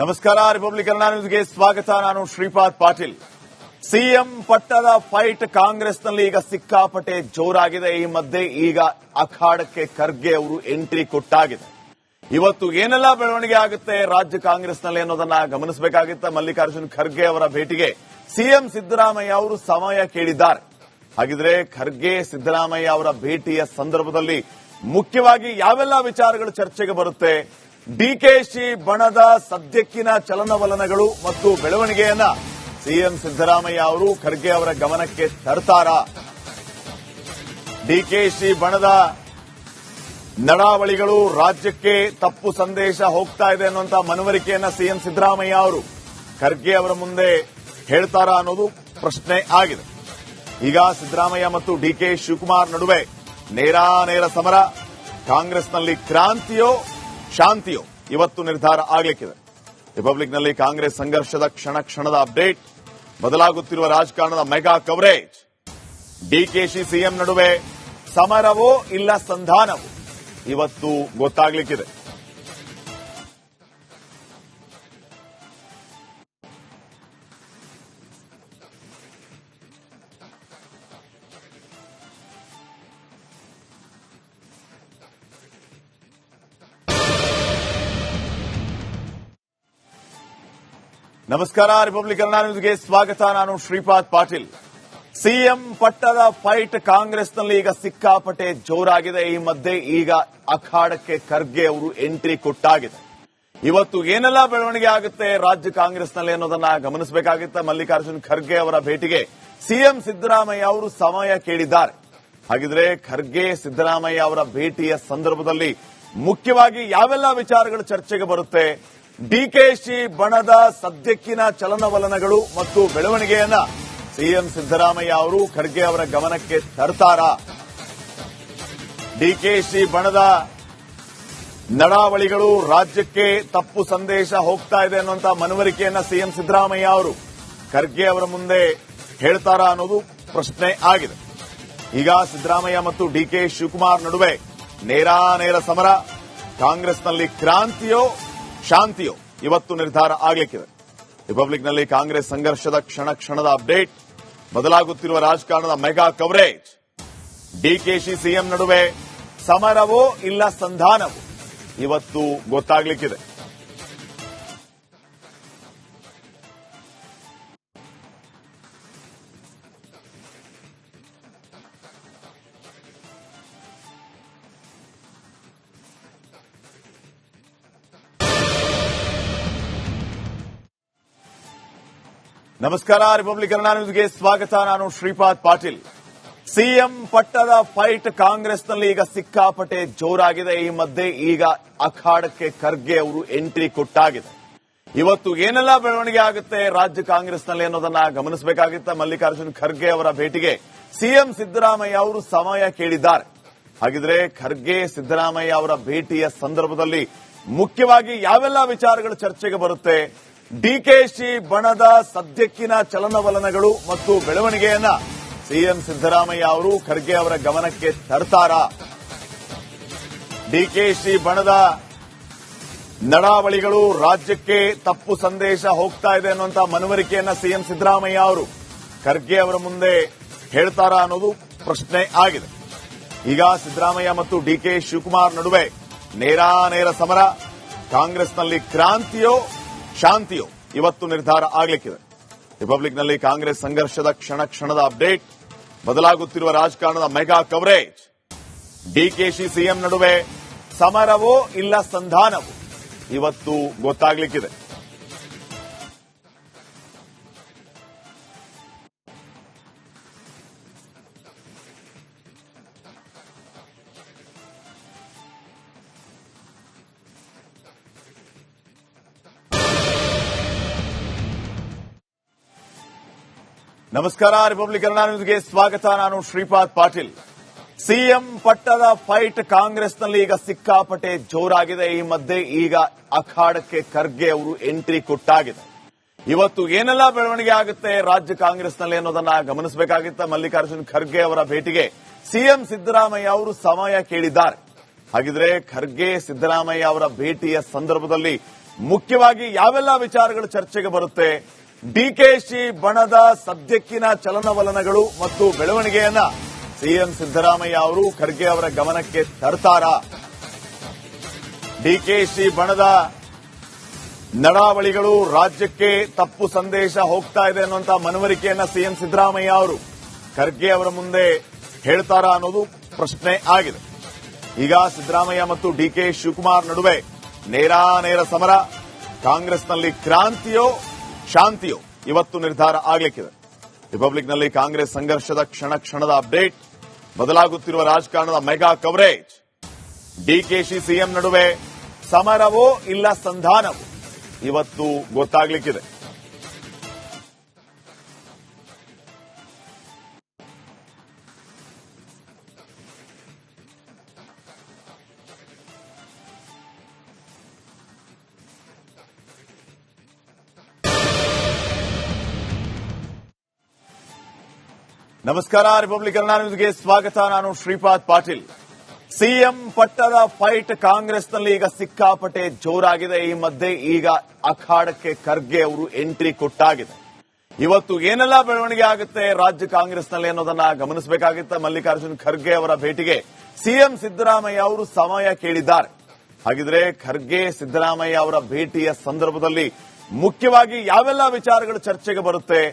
ನಮಸ್ಕಾರ. ರಿಪಬ್ಲಿಕ್ ಕನ್ನಡ ನ್ಯೂಸ್ಗೆ ಸ್ವಾಗತ. ನಾನು ಶ್ರೀಪಾದ್ ಪಾಟೀಲ್. ಸಿಎಂ ಪಟ್ಟದ ಫೈಟ್ ಕಾಂಗ್ರೆಸ್ನಲ್ಲಿ ಈಗ ಸಿಕ್ಕಾಪಟ್ಟೆ ಜೋರಾಗಿದೆ. ಈ ಮಧ್ಯೆ ಈಗ ಅಖಾಡಕ್ಕೆ ಖರ್ಗೆ ಅವರು ಎಂಟ್ರಿ ಕೊಟ್ಟಾಗಿದೆ. ಇವತ್ತು ಏನೆಲ್ಲ ಬೆಳವಣಿಗೆ ಆಗುತ್ತೆ ರಾಜ್ಯ ಕಾಂಗ್ರೆಸ್ನಲ್ಲಿ ಅನ್ನೋದನ್ನ ಗಮನಿಸಬೇಕಾಗಿತ್ತು. ಮಲ್ಲಿಕಾರ್ಜುನ್ ಖರ್ಗೆ ಅವರ ಭೇಟಿಗೆ ಸಿಎಂ ಸಿದ್ದರಾಮಯ್ಯ ಅವರು ಸಮಯ ಕೇಳಿದ್ದಾರೆ. ಹಾಗಿದ್ರೆ ಖರ್ಗೆ ಸಿದ್ದರಾಮಯ್ಯ ಅವರ ಭೇಟಿಯ ಸಂದರ್ಭದಲ್ಲಿ ಮುಖ್ಯವಾಗಿ ಯಾವೆಲ್ಲ ವಿಚಾರಗಳು ಚರ್ಚೆಗೆ ಬರುತ್ತೆ, ಡಿಕೆಶಿ ಬಣದ ಸದ್ಯಕ್ಕಿನ ಚಲನವಲನಗಳು ಮತ್ತು ಬೆಳವಣಿಗೆಯನ್ನ ಸಿಎಂ ಸಿದ್ದರಾಮಯ್ಯ ಅವರು ಖರ್ಗೆ ಅವರ ಗಮನಕ್ಕೆ ತರ್ತಾರಾ? ಡಿಕೆಶಿ ಬಣದ ನಡಾವಳಿಗಳು ರಾಜ್ಯಕ್ಕೆ ತಪ್ಪು ಸಂದೇಶ ಹೋಗ್ತಾ ಇದೆ ಅನ್ನುವಂತ ಮನವರಿಕೆಯನ್ನ ಸಿಎಂ ಸಿದ್ದರಾಮಯ್ಯ ಅವರು ಖರ್ಗೆ ಅವರ ಮುಂದೆ ಹೇಳ್ತಾರಾ ಅನ್ನೋದು ಪ್ರಶ್ನೆ ಆಗಿದೆ. ಈಗ ಸಿದ್ದರಾಮಯ್ಯ ಮತ್ತು ಡಿಕೆ ಶಿವಕುಮಾರ್ ನಡುವೆ ನೇರ ಸಮರ. ಕಾಂಗ್ರೆಸ್ನಲ್ಲಿ ಕ್ರಾಂತಿಯೋ ಶಾಂತಿಯೋ ಇವತ್ತು ನಿರ್ಧಾರ ಆಗಲಿಕ್ಕಿದೆ. ರಿಪಬ್ಲಿಕ್ನಲ್ಲಿ ಕಾಂಗ್ರೆಸ್ ಸಂಘರ್ಷದ ಕ್ಷಣದ ಅಪ್ಡೇಟ್, ಬದಲಾಗುತ್ತಿರುವ ರಾಜಕಾರಣದ ಮೆಗಾ ಕವರೇಜ್, ಡಿಕೆಶಿ ಸಿಎಂ ನಡುವೆ ಸಮರವೋ ಇಲ್ಲ ಸಂಧಾನವೋ ಇವತ್ತು ಗೊತ್ತಾಗಲಿಕ್ಕಿದೆ. ನಮಸ್ಕಾರ. ರಿಪಬ್ಲಿಕ್ ಕನ್ನಡ ನ್ಯೂಸ್ಗೆ ಸ್ವಾಗತ. ನಾನು ಶ್ರೀಪಾದ್ ಪಾಟೀಲ್. ಸಿಎಂ ಪಟ್ಟದ ಫೈಟ್ ಕಾಂಗ್ರೆಸ್ನಲ್ಲಿ ಈಗ ಸಿಕ್ಕಾಪಟ್ಟೆ ಜೋರಾಗಿದೆ. ಈ ಮಧ್ಯೆ ಈಗ ಅಖಾಡಕ್ಕೆ ಖರ್ಗೆ ಅವರು ಎಂಟ್ರಿ ಕೊಟ್ಟಾಗಿದೆ. ಇವತ್ತು ಏನೆಲ್ಲ ಬೆಳವಣಿಗೆ ಆಗುತ್ತೆ ರಾಜ್ಯ ಕಾಂಗ್ರೆಸ್ನಲ್ಲಿ ಅನ್ನೋದನ್ನ ಗಮನಿಸಬೇಕಾಗಿತ್ತು. ಮಲ್ಲಿಕಾರ್ಜುನ್ ಖರ್ಗೆ ಅವರ ಭೇಟಿಗೆ ಸಿಎಂ ಸಿದ್ದರಾಮಯ್ಯ ಅವರು ಸಮಯ ಕೇಳಿದ್ದಾರೆ. ಹಾಗಿದ್ರೆ ಖರ್ಗೆ ಸಿದ್ದರಾಮಯ್ಯ ಅವರ ಭೇಟಿಯ ಸಂದರ್ಭದಲ್ಲಿ ಮುಖ್ಯವಾಗಿ ಯಾವೆಲ್ಲ ವಿಚಾರಗಳು ಚರ್ಚೆಗೆ ಬರುತ್ತೆ, ಡಿಕೆಶಿ ಬಣದ ಸದ್ಯಕ್ಕಿನ ಚಲನವಲನಗಳು ಮತ್ತು ಬೆಳವಣಿಗೆಯನ್ನ ಸಿಎಂ ಸಿದ್ದರಾಮಯ್ಯ ಅವರು ಖರ್ಗೆ ಅವರ ಗಮನಕ್ಕೆ ತರ್ತಾರಾ? ಡಿಕೆಶಿ ಬಣದ ನಡಾವಳಿಗಳು ರಾಜ್ಯಕ್ಕೆ ತಪ್ಪು ಸಂದೇಶ ಹೋಗ್ತಾ ಇದೆ ಅನ್ನುವಂತ ಮನವರಿಕೆಯನ್ನ ಸಿಎಂ ಸಿದ್ದರಾಮಯ್ಯ ಅವರು ಖರ್ಗೆ ಅವರ ಮುಂದೆ ಹೇಳ್ತಾರಾ ಅನ್ನೋದು ಪ್ರಶ್ನೆ ಆಗಿದೆ. ಈಗ ಸಿದ್ದರಾಮಯ್ಯ ಮತ್ತು ಡಿಕೆ ಶಿವಕುಮಾರ್ ನಡುವೆ ನೇರ ಸಮರ. ಕಾಂಗ್ರೆಸ್ನಲ್ಲಿ ಕ್ರಾಂತಿಯೋ ಶಾಂತಿಯೋ ಇವತ್ತು ನಿರ್ಧಾರ ಆಗಲಿಕ್ಕಿದೆ. ರಿಪಬ್ಲಿಕ್ನಲ್ಲಿ ಕಾಂಗ್ರೆಸ್ ಸಂಘರ್ಷದ ಕ್ಷಣದ ಅಪ್ಡೇಟ್, ಬದಲಾಗುತ್ತಿರುವ ರಾಜಕಾರಣದ ಮೆಗಾ ಕವರೇಜ್, ಡಿಕೆಶಿ ಸಿಎಂ ನಡುವೆ ಸಮರವೋ ಇಲ್ಲ ಸಂಧಾನವೋ ಇವತ್ತು ಗೊತ್ತಾಗಲಿಕ್ಕಿದೆ. ನಮಸ್ಕಾರ. ರಿಪಬ್ಲಿಕ್ ಕನ್ನಡ ನ್ಯೂಸ್ಗೆ ಸ್ವಾಗತ. ನಾನು ಶ್ರೀಪಾದ್ ಪಾಟೀಲ್. ಸಿಎಂ ಪಟ್ಟದ ಫೈಟ್ ಕಾಂಗ್ರೆಸ್ನಲ್ಲಿ ಈಗ ಸಿಕ್ಕಾಪಟ್ಟೆ ಜೋರಾಗಿದೆ. ಈ ಮಧ್ಯೆ ಈಗ ಅಖಾಡಕ್ಕೆ ಖರ್ಗೆ ಅವರು ಎಂಟ್ರಿ ಕೊಟ್ಟಾಗಿದೆ. ಇವತ್ತು ಏನೆಲ್ಲ ಬೆಳವಣಿಗೆ ಆಗುತ್ತೆ ರಾಜ್ಯ ಕಾಂಗ್ರೆಸ್ನಲ್ಲಿ ಅನ್ನೋದನ್ನ ಗಮನಿಸಬೇಕಾಗಿತ್ತು. ಮಲ್ಲಿಕಾರ್ಜುನ್ ಖರ್ಗೆ ಅವರ ಭೇಟಿಗೆ ಸಿಎಂ ಸಿದ್ದರಾಮಯ್ಯ ಅವರು ಸಮಯ ಕೇಳಿದ್ದಾರೆ. ಹಾಗಿದ್ರೆ ಖರ್ಗೆ ಸಿದ್ದರಾಮಯ್ಯ ಅವರ ಭೇಟಿಯ ಸಂದರ್ಭದಲ್ಲಿ ಮುಖ್ಯವಾಗಿ ಯಾವೆಲ್ಲ ವಿಚಾರಗಳು ಚರ್ಚೆಗೆ ಬರುತ್ತೆ, ಡಿಕೆಶಿ ಬಣದ ಸದ್ಯಕ್ಕಿನ ಚಲನವಲನಗಳು ಮತ್ತು ಬೆಳವಣಿಗೆಯನ್ನ ಸಿಎಂ ಸಿದ್ದರಾಮಯ್ಯ ಅವರು ಖರ್ಗೆ ಅವರ ಗಮನಕ್ಕೆ ತರ್ತಾರಾ? ಡಿಕೆಶಿ ಬಣದ ನಡಾವಳಿಗಳು ರಾಜ್ಯಕ್ಕೆ ತಪ್ಪು ಸಂದೇಶ ಹೋಗ್ತಾ ಇದೆ ಅನ್ನುವಂತ ಮನವರಿಕೆಯನ್ನ ಸಿಎಂ ಸಿದ್ದರಾಮಯ್ಯ ಅವರು ಖರ್ಗೆ ಅವರ ಮುಂದೆ ಹೇಳ್ತಾರಾ ಅನ್ನೋದು ಪ್ರಶ್ನೆ ಆಗಿದೆ. ಈಗ ಸಿದ್ದರಾಮಯ್ಯ ಮತ್ತು ಡಿಕೆ ಶಿವಕುಮಾರ್ ನಡುವೆ ನೇರ ಸಮರ. ಕಾಂಗ್ರೆಸ್ನಲ್ಲಿ ಕ್ರಾಂತಿಯೋ ಶಾಂತಿಯೋ ಇವತ್ತು ನಿರ್ಧಾರ ಆಗಲಿಕ್ಕಿದೆ. ರಿಪಬ್ಲಿಕ್ನಲ್ಲಿ ಕಾಂಗ್ರೆಸ್ ಸಂಘರ್ಷದ ಕ್ಷಣದ ಅಪ್ಡೇಟ್, ಬದಲಾಗುತ್ತಿರುವ ರಾಜಕಾರಣದ ಮೆಗಾ ಕವರೇಜ್, ಡಿಕೆಶಿ ಸಿಎಂ ನಡುವೆ ಸಮರವೋ ಇಲ್ಲ ಸಂಧಾನವೋ ಇವತ್ತು ಗೊತ್ತಾಗಲಿಕ್ಕಿದೆ. ನಮಸ್ಕಾರ. ರಿಪಬ್ಲಿಕ್ ಕನ್ನಡ ನ್ಯೂಸ್ಗೆ ಸ್ವಾಗತ. ನಾನು ಶ್ರೀಪಾದ್ ಪಾಟೀಲ್. ಸಿಎಂ ಪಟ್ಟದ ಫೈಟ್ ಕಾಂಗ್ರೆಸ್ನಲ್ಲಿ ಈಗ ಸಿಕ್ಕಾಪಟ್ಟೆ ಜೋರಾಗಿದೆ. ಈ ಮಧ್ಯೆ ಈಗ ಅಖಾಡಕ್ಕೆ ಖರ್ಗೆ ಅವರು ಎಂಟ್ರಿ ಕೊಟ್ಟಾಗಿದೆ. ಇವತ್ತು ಏನೆಲ್ಲ ಬೆಳವಣಿಗೆ ಆಗುತ್ತೆ ರಾಜ್ಯ ಕಾಂಗ್ರೆಸ್ನಲ್ಲಿ ಅನ್ನೋದನ್ನ ಗಮನಿಸಬೇಕಾಗಿತ್ತು. ಮಲ್ಲಿಕಾರ್ಜುನ್ ಖರ್ಗೆ ಅವರ ಭೇಟಿಗೆ ಸಿಎಂ ಸಿದ್ದರಾಮಯ್ಯ ಅವರು ಸಮಯ ಕೇಳಿದ್ದಾರೆ. ಹಾಗಿದ್ರೆ ಖರ್ಗೆ ಸಿದ್ದರಾಮಯ್ಯ ಅವರ ಭೇಟಿಯ ಸಂದರ್ಭದಲ್ಲಿ ಮುಖ್ಯವಾಗಿ ಯಾವೆಲ್ಲ ವಿಚಾರಗಳು ಚರ್ಚೆಗೆ ಬರುತ್ತೆ, ಡಿಕೆಶಿ ಬಣದ ಸದ್ಯಕ್ಕಿನ ಚಲನವಲನಗಳು ಮತ್ತು ಬೆಳವಣಿಗೆಯನ್ನ ಸಿಎಂ ಸಿದ್ದರಾಮಯ್ಯ ಅವರು ಖರ್ಗೆ ಅವರ ಗಮನಕ್ಕೆ ತರ್ತಾರಾ? ಡಿಕೆಶಿ ಬಣದ ನಡಾವಳಿಗಳು ರಾಜ್ಯಕ್ಕೆ ತಪ್ಪು ಸಂದೇಶ ಹೋಗ್ತಾ ಇದೆ ಅನ್ನುವಂತ ಮನವರಿಕೆಯನ್ನ ಸಿಎಂ ಸಿದ್ದರಾಮಯ್ಯ ಅವರು ಖರ್ಗೆ ಅವರ ಮುಂದೆ ಹೇಳ್ತಾರಾ ಅನ್ನೋದು ಪ್ರಶ್ನೆ ಆಗಿದೆ. ಈಗ ಸಿದ್ದರಾಮಯ್ಯ ಮತ್ತು ಡಿಕೆ ಶಿವಕುಮಾರ್ ನಡುವೆ ನೇರ ಸಮರ. ಕಾಂಗ್ರೆಸ್ನಲ್ಲಿ ಕ್ರಾಂತಿಯೋ ಶಾಂತಿಯೋ ಇವತ್ತು ನಿರ್ಧಾರ ಆಗಲಿಕ್ಕಿದೆ. ರಿಪಬ್ಲಿಕ್ನಲ್ಲಿ ಕಾಂಗ್ರೆಸ್ ಸಂಘರ್ಷದ ಕ್ಷಣದ ಅಪ್ಡೇಟ್, ಬದಲಾಗುತ್ತಿರುವ ರಾಜಕಾರಣದ ಮೆಗಾ ಕವರೇಜ್. ಡಿಕೆಶಿ ಸಿಎಂ ನಡುವೆ ಸಮರವೋ ಇಲ್ಲ ಸಂಧಾನವೋ ಇವತ್ತು ಗೊತ್ತಾಗಲಿಕ್ಕಿದೆ. ನಮಸ್ಕಾರ, ರಿಪಬ್ಲಿಕ್ ಕನ್ನಡ ನ್ಯೂಸ್ಗೆ ಸ್ವಾಗತ. ನಾನು ಶ್ರೀಪಾದ್ ಪಾಟೀಲ್. ಸಿಎಂ ಪಟ್ಟದ ಫೈಟ್ ಕಾಂಗ್ರೆಸ್ನಲ್ಲಿ ಈಗ ಸಿಕ್ಕಾಪಟ್ಟೆ ಜೋರಾಗಿದೆ. ಈ ಮಧ್ಯೆ ಈಗ ಅಖಾಡಕ್ಕೆ ಖರ್ಗೆ ಅವರು ಎಂಟ್ರಿ ಕೊಟ್ಟಾಗಿದೆ. ಇವತ್ತು ಏನೆಲ್ಲ ಬೆಳವಣಿಗೆ ಆಗುತ್ತೆ ರಾಜ್ಯ ಕಾಂಗ್ರೆಸ್ನಲ್ಲಿ ಅನ್ನೋದನ್ನ ಗಮನಿಸಬೇಕಾಗಿತ್ತು. ಮಲ್ಲಿಕಾರ್ಜುನ್ ಖರ್ಗೆ ಅವರ ಭೇಟಿಗೆ ಸಿಎಂ ಸಿದ್ದರಾಮಯ್ಯ ಅವರು ಸಮಯ ಕೇಳಿದ್ದಾರೆ. ಹಾಗಿದ್ರೆ ಖರ್ಗೆ ಸಿದ್ದರಾಮಯ್ಯ ಅವರ ಭೇಟಿಯ ಸಂದರ್ಭದಲ್ಲಿ ಮುಖ್ಯವಾಗಿ ಯಾವೆಲ್ಲ ವಿಚಾರಗಳು ಚರ್ಚೆಗೆ ಬರುತ್ತೆ,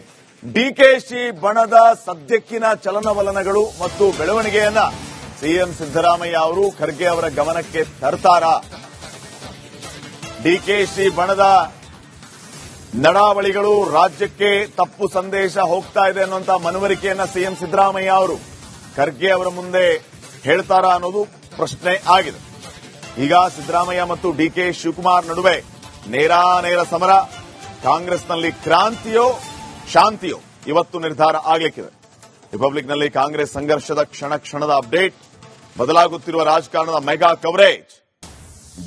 ಡಿಕೆಶಿ ಬಣದ ಸದ್ಯಕ್ಕಿನ ಚಲನವಲನಗಳು ಮತ್ತು ಬೆಳವಣಿಗೆಯನ್ನ ಸಿಎಂ ಸಿದ್ದರಾಮಯ್ಯ ಅವರು ಖರ್ಗೆ ಅವರ ಗಮನಕ್ಕೆ ತರ್ತಾರಾ? ಡಿಕೆಶಿ ಬಣದ ನಡಾವಳಿಗಳು ರಾಜ್ಯಕ್ಕೆ ತಪ್ಪು ಸಂದೇಶ ಹೋಗ್ತಾ ಇದೆ ಅನ್ನುವಂತ ಮನವರಿಕೆಯನ್ನ ಸಿಎಂ ಸಿದ್ದರಾಮಯ್ಯ ಅವರು ಖರ್ಗೆ ಅವರ ಮುಂದೆ ಹೇಳ್ತಾರಾ ಅನ್ನೋದು ಪ್ರಶ್ನೆ ಆಗಿದೆ. ಈಗ ಸಿದ್ದರಾಮಯ್ಯ ಮತ್ತು ಡಿಕೆ ಶಿವಕುಮಾರ್ ನಡುವೆ ನೇರ ಸಮರ. ಕಾಂಗ್ರೆಸ್ನಲ್ಲಿ ಕ್ರಾಂತಿಯೋ ಶಾಂತಿಯೋ ಇವತ್ತು ನಿರ್ಧಾರ ಆಗಲಿಕ್ಕಿದೆ. ರಿಪಬ್ಲಿಕ್ನಲ್ಲಿ ಕಾಂಗ್ರೆಸ್ ಸಂಘರ್ಷದ ಕ್ಷಣದ ಅಪ್ಡೇಟ್, ಬದಲಾಗುತ್ತಿರುವ ರಾಜಕಾರಣದ ಮೆಗಾ ಕವರೇಜ್.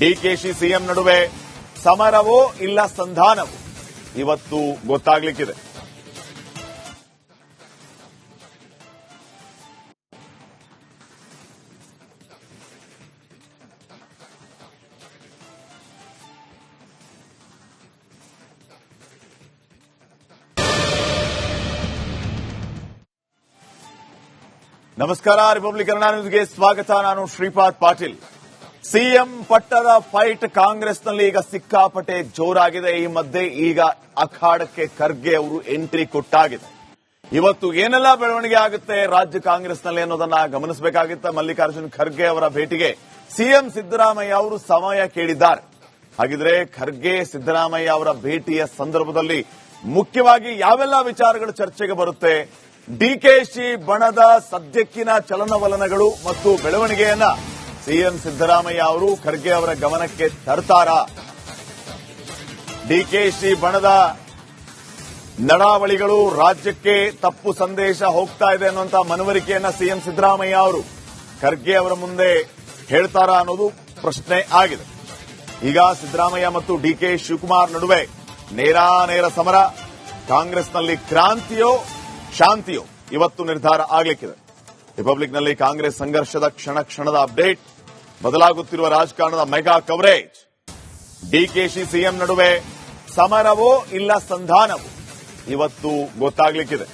ಡಿಕೆಶಿ ಸಿಎಂ ನಡುವೆ ಸಮರವೋ ಇಲ್ಲ ಸಂಧಾನವೋ ಇವತ್ತು ಗೊತ್ತಾಗಲಿಕ್ಕಿದೆ. ನಮಸ್ಕಾರ, ರಿಪಬ್ಲಿಕ್ ಕನ್ನಡ ನ್ಯೂಸ್ಗೆ ಸ್ವಾಗತ. ನಾನು ಶ್ರೀಪಾದ್ ಪಾಟೀಲ್. ಸಿಎಂ ಪಟ್ಟದ ಫೈಟ್ ಕಾಂಗ್ರೆಸ್ನಲ್ಲಿ ಈಗ ಸಿಕ್ಕಾಪಟ್ಟೆ ಜೋರಾಗಿದೆ. ಈ ಮಧ್ಯೆ ಈಗ ಅಖಾಡಕ್ಕೆ ಖರ್ಗೆ ಅವರು ಎಂಟ್ರಿ ಕೊಟ್ಟಾಗಿದೆ. ಇವತ್ತು ಏನೆಲ್ಲ ಬೆಳವಣಿಗೆ ಆಗುತ್ತೆ ರಾಜ್ಯ ಕಾಂಗ್ರೆಸ್ನಲ್ಲಿ ಅನ್ನೋದನ್ನ ಗಮನಿಸಬೇಕಾಗಿತ್ತು. ಮಲ್ಲಿಕಾರ್ಜುನ್ ಖರ್ಗೆ ಅವರ ಭೇಟಿಗೆ ಸಿಎಂ ಸಿದ್ದರಾಮಯ್ಯ ಅವರು ಸಮಯ ಕೇಳಿದ್ದಾರೆ. ಹಾಗಿದ್ರೆ ಖರ್ಗೆ ಸಿದ್ದರಾಮಯ್ಯ ಅವರ ಭೇಟಿಯ ಸಂದರ್ಭದಲ್ಲಿ ಮುಖ್ಯವಾಗಿ ಯಾವೆಲ್ಲ ವಿಚಾರಗಳು ಚರ್ಚೆಗೆ ಬರುತ್ತೆ, ಡಿಕೆಶಿ ಬಣದ ಸದ್ಯಕ್ಕಿನ ಚಲನವಲನಗಳು ಮತ್ತು ಬೆಳವಣಿಗೆಯನ್ನ ಸಿಎಂ ಸಿದ್ದರಾಮಯ್ಯ ಅವರು ಖರ್ಗೆ ಅವರ ಗಮನಕ್ಕೆ ತರ್ತಾರಾ? ಡಿಕೆಶಿ ಬಣದ ನಡಾವಳಿಗಳು ರಾಜ್ಯಕ್ಕೆ ತಪ್ಪು ಸಂದೇಶ ಹೋಗ್ತಾ ಇದೆ ಅನ್ನುವಂತ ಮನವರಿಕೆಯನ್ನ ಸಿಎಂ ಸಿದ್ದರಾಮಯ್ಯ ಅವರು ಖರ್ಗೆ ಅವರ ಮುಂದೆ ಹೇಳ್ತಾರಾ ಅನ್ನೋದು ಪ್ರಶ್ನೆ ಆಗಿದೆ. ಈಗ ಸಿದ್ದರಾಮಯ್ಯ ಮತ್ತು ಡಿಕೆ ಶಿವಕುಮಾರ್ ನಡುವೆ ನೇರ ಸಮರ. ಕಾಂಗ್ರೆಸ್ನಲ್ಲಿ ಕ್ರಾಂತಿಯೋ ಶಾಂತಿಯೋ ಇವತ್ತು ನಿರ್ಧಾರ ಆಗಲಿಕ್ಕಿದೆ. ರಿಪಬ್ಲಿಕ್ನಲ್ಲಿ ಕಾಂಗ್ರೆಸ್ ಸಂಘರ್ಷದ ಕ್ಷಣದ ಅಪ್ಡೇಟ್, ಬದಲಾಗುತ್ತಿರುವ ರಾಜಕಾರಣದ ಮೆಗಾ ಕವರೇಜ್. ಡಿಕೆಶಿ ಸಿಎಂ ನಡುವೆ ಸಮರವೋ ಇಲ್ಲ ಸಂಧಾನವೋ ಇವತ್ತು ಗೊತ್ತಾಗಲಿಕ್ಕಿದೆ.